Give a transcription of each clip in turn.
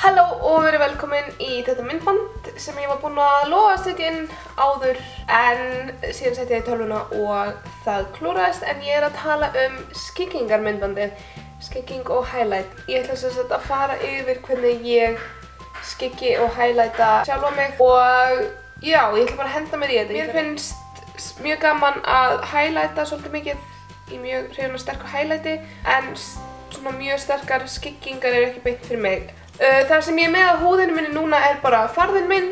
Halló og verið velkomin í þetta myndband sem ég var búin að lofa að setja inn áður en síðan setja ég í tölvuna og það klúraðist en ég er að tala skyggingar myndbandið, skygging og highlight. Ég ætla sem sagt að fara yfir hvernig ég skyggi og highlighta sjálfa mig og já, ég ætla bara að henda mér í þetta. Mér finnst mjög gaman að highlighta svolítið mikið í mjög hrifin og sterku highlighti en svona mjög sterkar skyggingar eru ekki beint fyrir mig. Það sem ég er með á húðinu minni núna er bara farðinn minn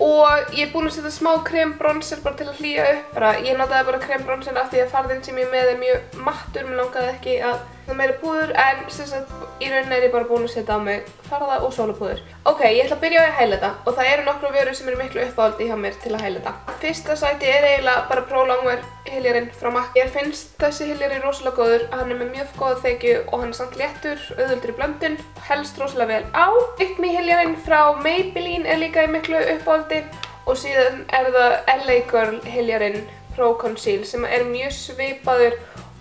og ég er búin að setja smá krembronser bara til að hlýja upp. Ég notaði bara krembronser af því að farðinn sem ég er með er mjög mattur, mér langaði ekki að það meira púður en sem sagt í rauninni er ég bara búin að setja á mig farða og sólapúður. Ok, ég ætla að byrja á að highlighta og það eru nokkru vörur sem eru miklu uppáhaldi hjá mér til að highlighta. Fyrsta sæti er eiginlega bara Pro Longwear hyljarinn frá MAC. Ég finnst þessi hyljari rosalega góður, hann er með mjög góða þekju og hann er samt léttur, auðveldur í blöndun, helst rosalega vel á. Fit Me hyljarinn frá Maybelline er líka í miklu uppáhaldi og síðan er það LA Girl hyljarinn Pro Conceal sem er mjög svipaður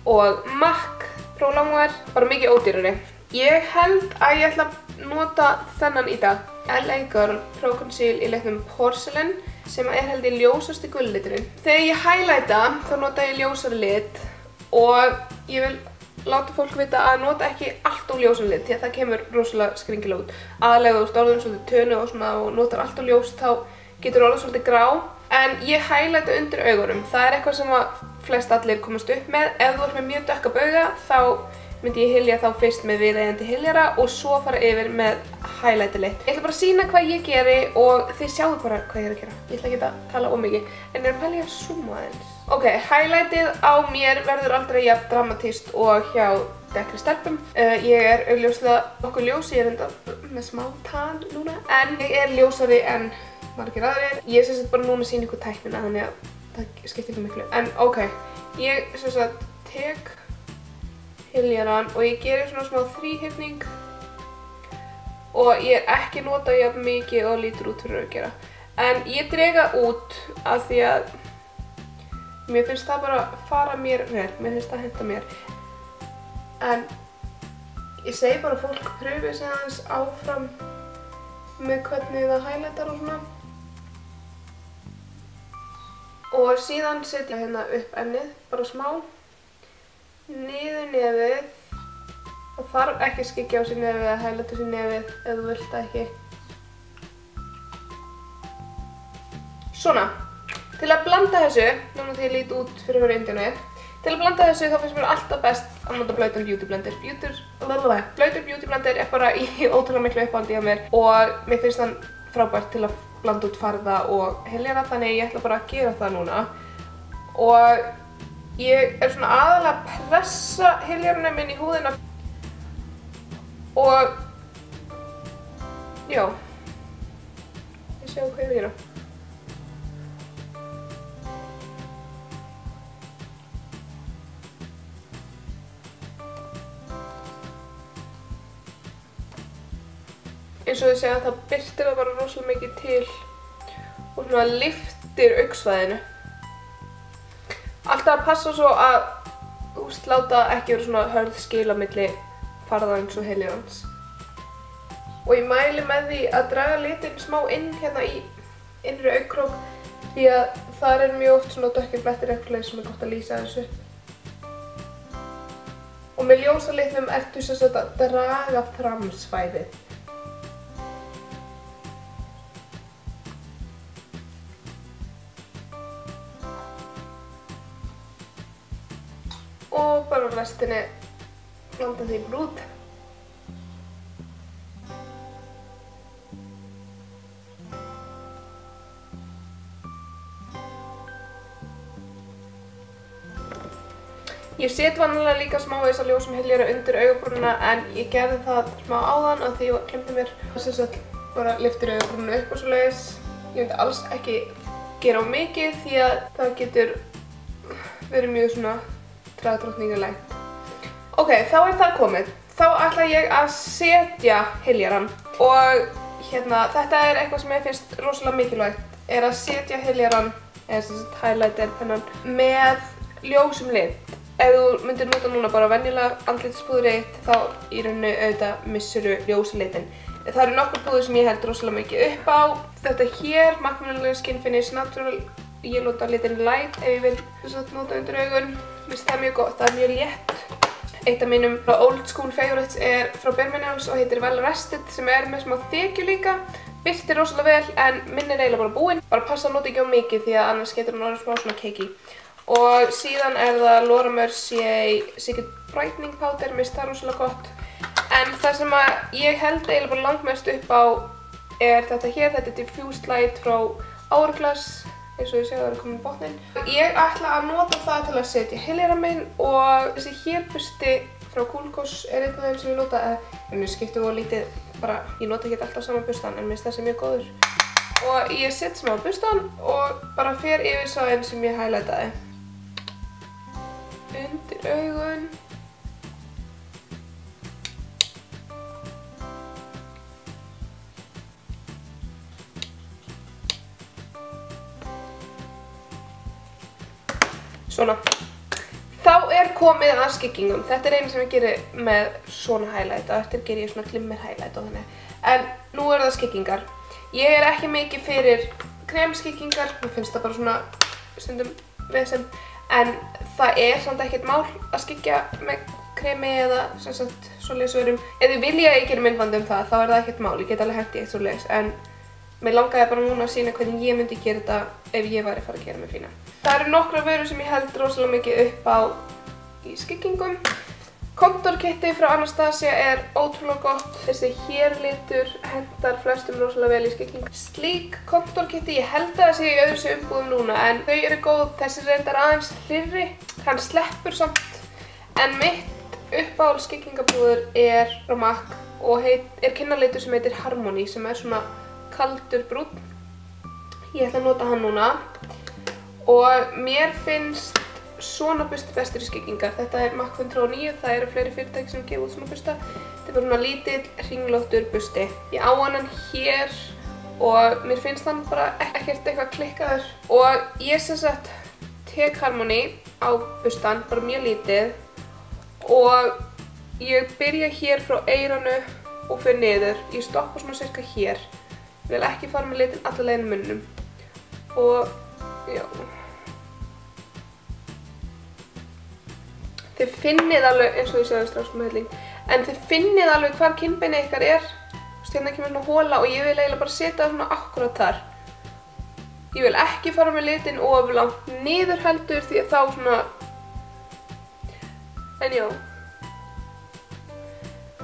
og MAC Pro Longwear, bara mikið ódýrari. Ég held að ég ætla að nota þennan í dag. LA Girl Pro Conceal í litnum Porcelain sem er held ég ljósasti gulliturinn. Þegar ég highlighta þá nota ég ljósari lit og ég vil láta fólk vita að nota ekki allt of ljósan lit því að það kemur rosalega skringilega út. Aðalega þú ert orðin svolítið tönu og svona og notar allt of ljós þá getur orðið svolítið grá. En ég highlighta undir augunum. Það er eitthvað sem að flest allir komast upp með. Ef þú ert með mjög dökka bauga þá myndi ég hylja þá fyrst með viðeigandi hyljara og svo fara yfir með highlighter lit. Ég ætla bara að sýna hvað ég geri og þið sjáu bara hvað ég er að gera. Ég ætla ekki að tala ómikið en ég er að pæla í að zooma aðeins. Ok, highlightið á mér verður aldrei jafn dramatískt og hjá dekkri stelpum. Ég er augljóslega nokkuð ljós, ég er enda með smá tan núna en ég er ljósari en margir aðrir. Ég er sem sagt bara núna að sýna ykkur tæknina þannig að það skiptir ekki miklu. En ok, ég sem sagt tek hyljaran og ég gerir svona smá þríhyrning og ég er ekki að nota jafn mikið og lítur út fyrir að gera. En ég drega út af því að mér finnst það bara fara mér vel, mér finnst það henta mér. En ég segi bara fólk pröfi sig aðeins áfram með hvernig það highlightar og svona. Og síðan setja ég hérna upp ennið, bara smá, niður nefið. Það þarf ekki að skyggja á sig nefið eða highlighta sig nefið ef þú vilt það ekki. Svona, til að blanda þessu, núna þegar ég lít út fyrir hverju Indíánu, til að blanda þessu þá finnst mér alltaf best að nota blautan beauty blender. Blautur beauty blender er bara í ótrúlega miklu uppáhaldi hjá mér og mér finnst hann frábært til að blanda út farða og hyljara þannig að ég ætla bara að gera það núna. Og ég er svona aðalega að pressa hyljarana minn í húðina og já, ég sjá hvað ég er að gera. Eins og þið segja það birtir það bara rosalega mikið til og svona lyftir augsvæðinu. Alltaf að passa svo að láta ekki vera svona hörð skil á milli farðans og hyljarans. Og ég mæli með því að draga litinn smá inn hérna í innri augnkrók því að þar er mjög oft svona dökkir blettir eitthvað leið sem er gott að lýsa þessu. Og með ljósa litnum ertu sem sagt að draga fram svæðið. Og bara restinni blanda því út. Ég set vanalega líka smá þessa ljósum hyljara undir augabrúnina en ég gerði það smá áðan af því ég glemdi mér. Þess að bara lyftir augabrúnina upp og svoleiðis. Ég myndi alls ekki gera á mikið því að það getur verið mjög svona dráttarotningalegt. Ok, þá er það komið. Þá ætla ég að setja hyljaran og hérna, þetta er eitthvað sem ég finnst rosalega mikilvægt, er að setja hyljaran, eða sem sagt highlighter pennan, með ljósum lit. ef þú myndir nota núna bara venjulega andlitspúðrið þitt, þá í rauninni auðvitað missirðu ljóslitin. Það eru nokkur púður sem ég held rosalega mikið upp á. Þetta hér, Macmillan Skin Finish Natural, ég nota litin Light ef ég vil nota undir augun. Mér finnst það mjög gott, það er mjög létt. Eitt af mínum old school favorites er frá Bare Minerals og heitir Well Rested, sem er með smá þykju líka. Birtir rosalega vel, en minn er eiginlega bara búinn. Bara passa að nota ekki á mikið því að annars getur hún orðið smá svona cakey. Og síðan er það Laura Mercier Secret Brightening Powder, mér finnst það rosalega gott. En það sem að ég held eiginlega bara langmest upp á er þetta hér, þetta er Diffused Light frá Hourglass, eins og ég sé að það er komin í botninn. Ég ætla að nota það til að setja heilera minn og þessi hér busti frá Coolgos er einn af þeim sem ég nota. Ég skipti voru lítið, bara ég nota ekki alltaf saman bustan en mér finnst þessi mjög góður. Og ég set smá bustan og bara fer yfir svæðin sem ég highlightaði. Undir augun. Svona. Þá er komið að skyggingum. Þetta er einu sem ég gerir með svona highlight og eftir ger ég svona glimmer highlight og þannig. En nú er það skyggingar. Ég er ekki mikið fyrir kremskyggingar, mér finnst það bara svona stundum vesen. En það er samt ekkert mál að skyggja með kremi eða sem sagt svoleiðis vörum. Ef þið vilja að ég geri myndband um það, þá er það ekkert mál. Ég get alveg hent í eitt svoleiðis. En mér langaði bara núna að sýna hvernig ég myndi gera þetta ef ég væri að fara að gera mig fína. Það eru nokkrar vörur sem ég held rosalega mikið upp á í skyggingum. Kontorkitti frá Anastasia er ótrúlega gott. Þessi hér litur hentar flestum rosalega vel í skyggingu. Slík kontorkitti, ég held að það sé í öðru umbúðum núna, en þau eru góð. Þessi reyndar aðeins hlýrri, hann sleppur samt. En mitt uppáhalds skyggingabúður er frá MAC og er kinnalitur sem heitir Harmony, sem er svona kaldur brúnn. Ég ætla að nota hann núna. Og mér finnst svona busti bestur í skyggingar. Þetta er MAC 109, það eru fleiri fyrirtæki sem gefa út svona busta. Þetta er bara svona lítill, hringlóttur busti. Ég á hann hér og mér finnst hann bara ekkert eitthvað klikkaður. Og ég sem sagt tek Harmony á bustan, bara mjög lítið. Og ég byrja hér frá eyranu og fer niður. Ég stoppa svona cirka hér. Ég vil ekki fara með litin alla leiðina munnum. Og já. Þið finnið alveg, eins og ég segði strax með helling, en þið finnið alveg hvar kinnbeinið ykkar er. Hérna kemur svona hola og ég vil eiginlega bara setja það svona akkurat þar. Ég vil ekki fara með litin of langt niður heldur því að þá svona... En já.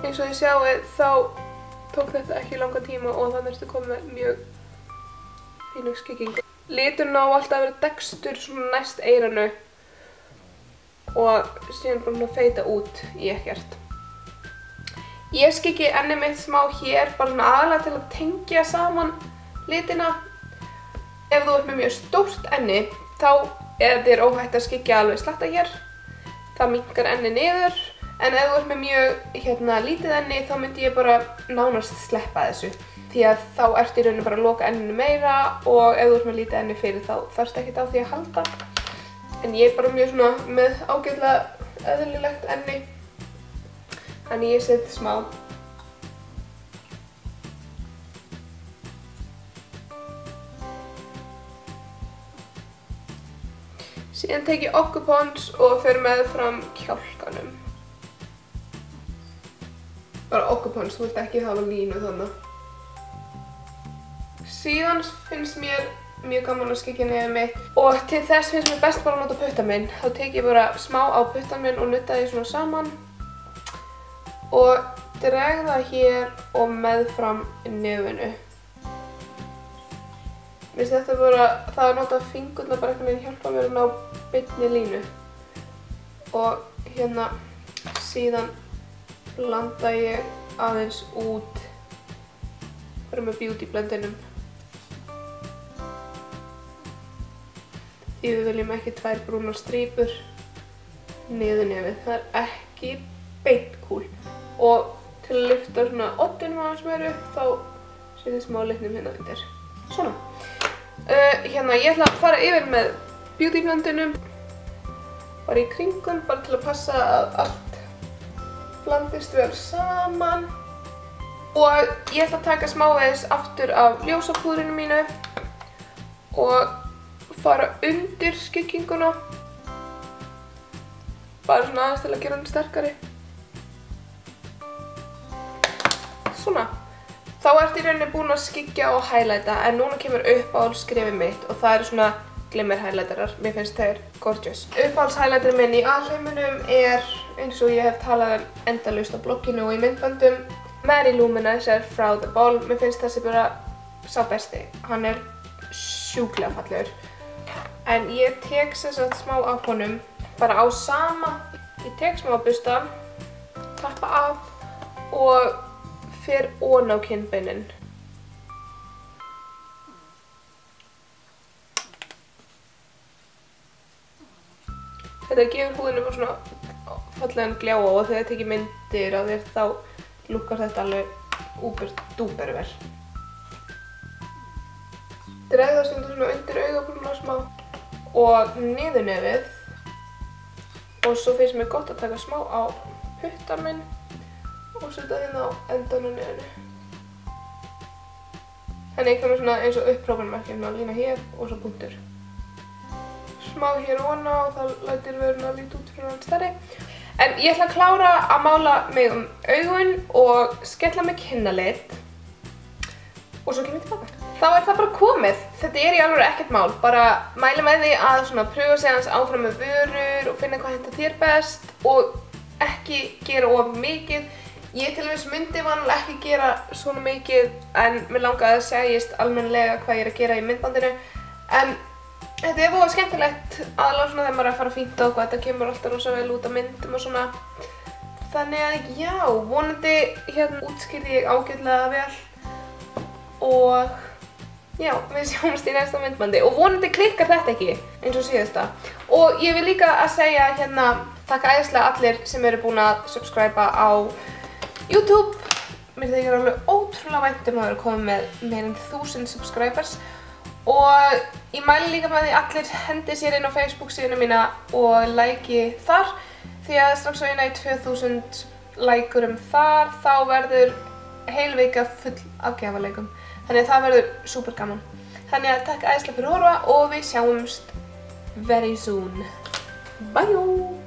Eins og þið sjáu þá tók þetta ekki langa tíma og það ertu komið með mjög fína skyggingu. Liturinn á alltaf að vera dekstur svona næst eyranu. Og síðan bara feita út í ekkert. Ég skyggi ennið mitt smá hér, bara svona aðalega til að tengja saman litina. Ef þú ert með mjög stórt enni, þá er þér óhætt að skyggja alveg slatta hér. Það minnkar ennið niður. En ef þú ert með mjög lítið enni, þá myndi ég bara nánast sleppa þessu. Því að þá ertu í rauninni bara að loka enninu meira og ef þú ert með lítið enni fyrir þá þarfst ekkert á því að halda. En ég er bara mjög svona með ágætlega eðlilegt enni. Þannig ég set smá. Síðan tek ég Occupons og fer með fram kjálkanum. Bara Occupons, þú vilt ekki hafa línu þannig. Síðan finnst mér mjög gaman að skyggja nefið mitt og til þess finnst mér best bara að nota puttan minn. Þá tek ég bara smá á puttan minn og nutta því svona saman og dreg það hér og meðfram nefinu. Mér finnst þetta bara, það að nota fingurna bara einhvern veginn hjálpa mér að ná beinni línu. Og hérna síðan blanda ég aðeins út bara með beauty blendinum. Því við viljum ekki tvær brúnar strípur niður nefið. Það er ekki beint kúl. Og til að lyfta svona oddinum aðeins meira upp, þá setjum smá litnum hérna undir. Svona. Hérna, ég ætla að fara yfir með beauty blendinum. bara í kringum, bara til að passa að allt blandist vel saman. Og ég ætla að taka smávegis aftur af ljósapúðrinu mínu og fara undir skygginguna. Bara svona aðeins til að gera hann sterkari. Svona. Þá ertu í rauninni búin að skyggja og highlighta, en núna kemur uppáhaldsskrefið mitt og það eru svona glimmer highlighterar. Mér finnst þeir gorgeous. Uppáhalds-highlighterinn minn í alheiminum er, eins og ég hef talað endalaust á blogginu og í myndböndum, Mary Luminizer frá The Ball. Mér finnst þessi bara sá besti. Hann er sjúklega fallegur. En ég tek sem sagt smá af honum, bara á sama. Ég tek smá busta, tappa af og fer ofan á kinnbeinin. Þetta gefur húðinni bara svona fallegan gljáa og þegar ég teki myndir af þér þá lukkar þetta alveg úber-dúber vel. Dreg það stundum svona undir augabrúnina smá og niður nefið. Og svo finnst mér gott að taka smá á puttan minn og setja hérna á endan og nefinu. Þannig ég komið svona eins og upprópunarmerki, svona lína hér og svo punktur. Smá hér ofan á og það lætur vöruna líta út fyrir hann stærri. En ég ætla að klára að mála mig augun og skella mig kinnalit og svo kem ég tilbaka. Þá er það bara komið. Þetta er í alveg ekkert mál. Bara mæli með því að svona pröfa sig aðeins áfram með vörur og finna hvað hentar þér best og ekki gera of mikið. Ég til dæmis myndi vanalega ekki gera svona mikið en mér langaði að segjast almennilega hvað ég er að gera í myndbandinu. En þetta er búið skemmtilegt aðallega svona þegar maður er að fara fínt og þetta kemur alltaf rosa vel út á myndum og svona. Þannig að já, vonandi hérna útskýrði ég ágætlega vel og já, við sjáumst í næsta myndbandi og vonandi klikkar þetta ekki eins og síðasta. Og ég vil líka að segja hérna takk æðislega allir sem eru búin að subscriba á YouTube. Mér þykir alveg ótrúlega vænt að vera komið með meira en 1000 subscribers og ég mæli líka með því allir hendi sér inn á Facebook síðuna mína og like þar því að strax á ég næ 2000 likerum þar þá verður heil vika full af gjafaleikum. Þannig að það verður super gaman. Þannig að takk æðislega fyrir að horfa og við sjáumst very soon. Bye!